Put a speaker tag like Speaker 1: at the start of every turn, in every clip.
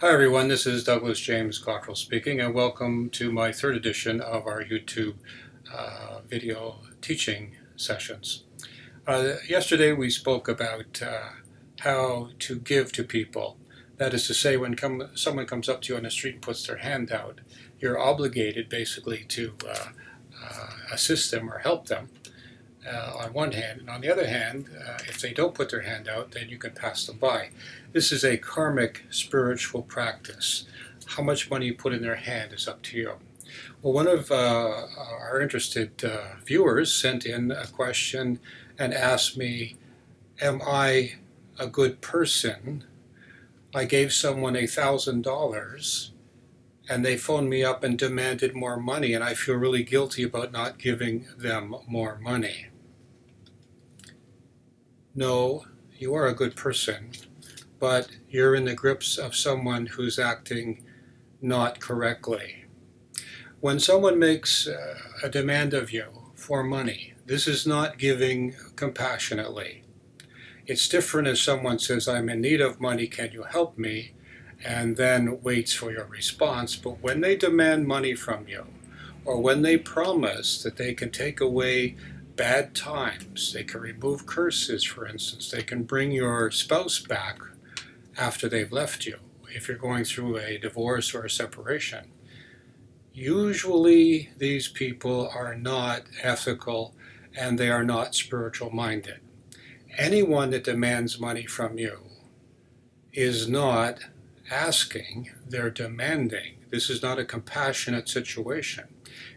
Speaker 1: Hi everyone, this is Douglas James Cottrell speaking, and welcome to my third edition of our YouTube video teaching sessions. Yesterday we spoke about how to give to people. That is to say, when someone comes up to you on the street and puts their hand out, you're obligated basically to assist them or help them on one hand, and on the other hand, if they don't put their hand out, then you can pass them by. This is a karmic spiritual practice. How much money you put in their hand is up to you. Well, one of our interested viewers sent in a question and asked me, am I a good person? I gave someone $1,000 and they phoned me up and demanded more money, and I feel really guilty about not giving them more money. No, you are a good person, but you're in the grips of someone who's acting not correctly. When someone makes a demand of you for money, this is not giving compassionately. It's different if someone says, I'm in need of money, can you help me? And then waits for your response. But when they demand money from you, or when they promise that they can take away bad times, they can remove curses, for instance, they can bring your spouse back after they've left you, if you're going through a divorce or a separation. Usually these people are not ethical and they are not spiritual minded. Anyone that demands money from you is not asking, they're demanding. This is not a compassionate situation.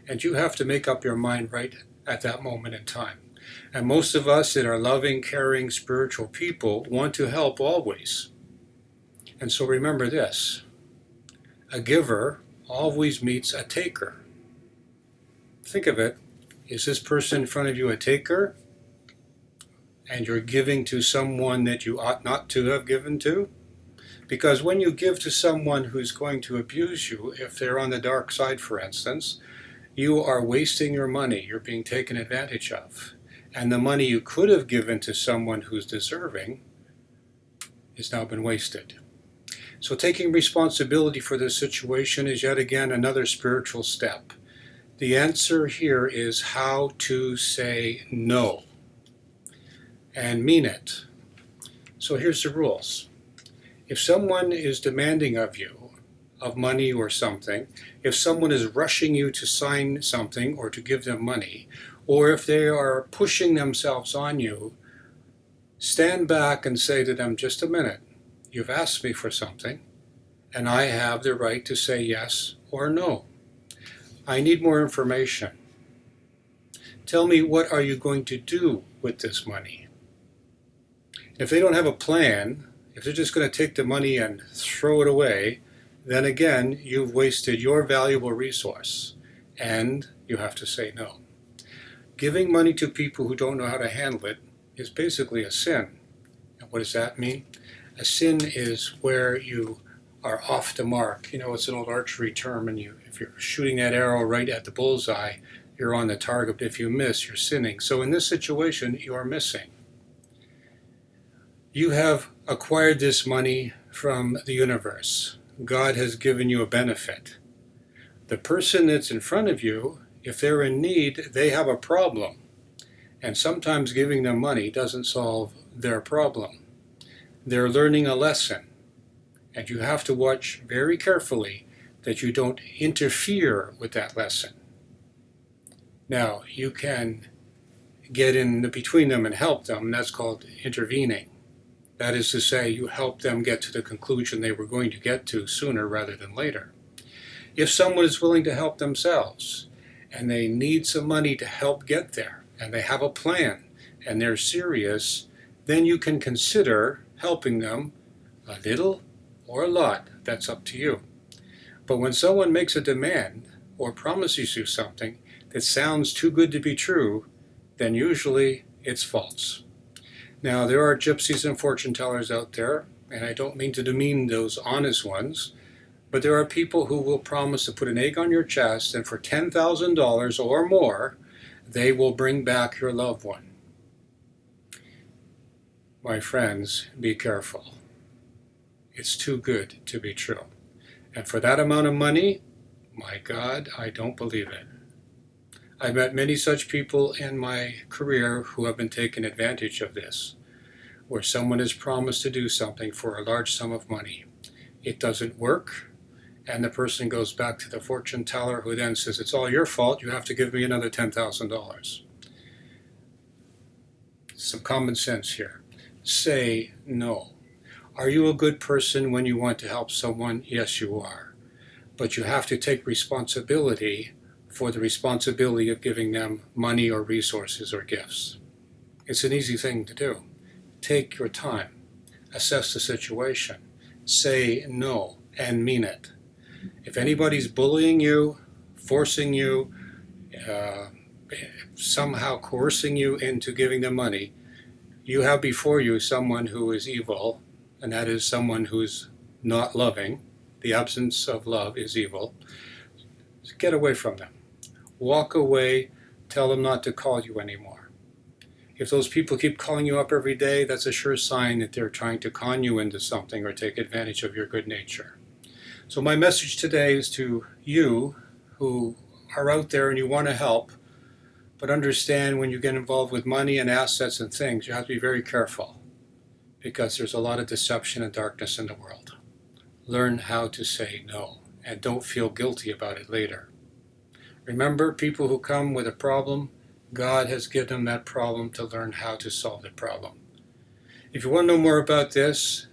Speaker 1: And you have to make up your mind right at that moment in time. And most of us that are loving, caring, spiritual people want to help always. And so remember this, a giver always meets a taker. Think of it, is this person in front of you a taker? And you're giving to someone that you ought not to have given to? Because when you give to someone who's going to abuse you, if they're on the dark side, for instance, you are wasting your money. You're being taken advantage of. And the money you could have given to someone who's deserving has now been wasted. So taking responsibility for this situation is yet again another spiritual step. The answer here is how to say no and mean it. So here's the rules. If someone is demanding of you, of money or something, if someone is rushing you to sign something or to give them money, or if they are pushing themselves on you, stand back and say to them, just a minute, you've asked me for something, and I have the right to say yes or no. I need more information. Tell me, what are you going to do with this money? If they don't have a plan, if they're just going to take the money and throw it away, then again, you've wasted your valuable resource, and you have to say no. Giving money to people who don't know how to handle it is basically a sin. And what does that mean? A sin is where you are off the mark. You know, it's an old archery term, and if you're shooting that arrow right at the bullseye, you're on the target. If you miss, you're sinning. So in this situation, you are missing. You have acquired this money from the universe. God has given you a benefit. The person that's in front of you, if they're in need, they have a problem. And sometimes giving them money doesn't solve their problem. They're learning a lesson. And you have to watch very carefully that you don't interfere with that lesson. Now, you can get in between them and help them. That's called intervening. That is to say, you help them get to the conclusion they were going to get to sooner rather than later. If someone is willing to help themselves, and they need some money to help get there, and they have a plan, and they're serious, then you can consider helping them a little or a lot. That's up to you. But when someone makes a demand or promises you something that sounds too good to be true, then usually it's false. Now, there are gypsies and fortune tellers out there, and I don't mean to demean those honest ones, but there are people who will promise to put an egg on your chest, and for $10,000 or more, they will bring back your loved one. My friends, be careful. It's too good to be true. And for that amount of money, my God, I don't believe it. I've met many such people in my career who have been taken advantage of this, where someone has promised to do something for a large sum of money. It doesn't work, and the person goes back to the fortune teller, who then says, it's all your fault, you have to give me another $10,000. Some common sense here. Say no. Are you a good person when you want to help someone? Yes, you are. But you have to take responsibility for the responsibility of giving them money or resources or gifts. It's an easy thing to do. Take your time. Assess the situation. Say no and mean it. If anybody's bullying you, forcing you, somehow coercing you into giving them money, you have before you someone who is evil, and that is someone who's not loving. The absence of love is evil. Get away from them. Walk away. Tell them not to call you anymore. If those people keep calling you up every day, that's a sure sign that they're trying to con you into something or take advantage of your good nature. So my message today is to you who are out there and you want to help, but understand when you get involved with money and assets and things, you have to be very careful because there's a lot of deception and darkness in the world. Learn how to say no and don't feel guilty about it later. Remember, people who come with a problem, God has given them that problem to learn how to solve the problem. If you want to know more about this,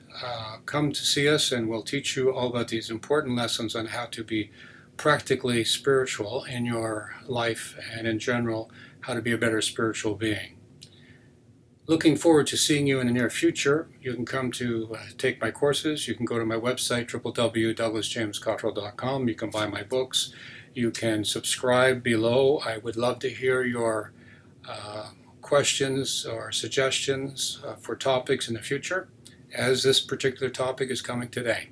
Speaker 1: come to see us and we'll teach you all about these important lessons on how to be practically spiritual in your life and in general, how to be a better spiritual being. Looking forward to seeing you in the near future. You can come to take my courses. You can go to my website, www.douglasjamescottrell.com. You can buy my books. You can subscribe below. I would love to hear your questions or suggestions for topics in the future, as this particular topic is coming today.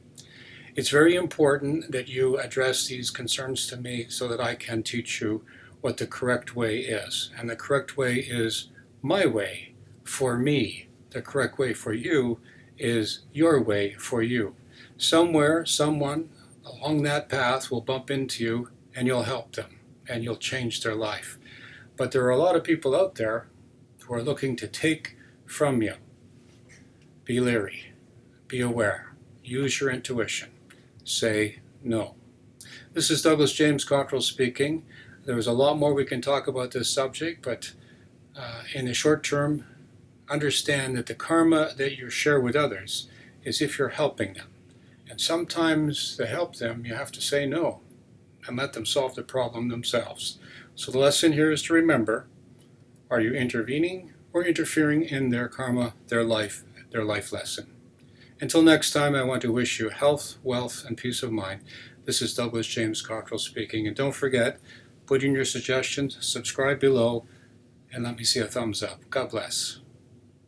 Speaker 1: It's very important that you address these concerns to me so that I can teach you what the correct way is. And the correct way is my way for me. The correct way for you is your way for you. Somewhere, someone along that path will bump into you and you'll help them and you'll change their life. But there are a lot of people out there who are looking to take from you. Be leery. Be aware. Use your intuition. Say no. This is Douglas James Cottrell speaking. There's a lot more we can talk about this subject, but in the short term, understand that the karma that you share with others is if you're helping them. And sometimes to help them, you have to say no and let them solve the problem themselves. So the lesson here is to remember, are you intervening or interfering in their karma, their life lesson? Until next time, I want to wish you health, wealth, and peace of mind. This is Douglas James Cottrell speaking. And don't forget, put in your suggestions, subscribe below, and let me see a thumbs up. God bless.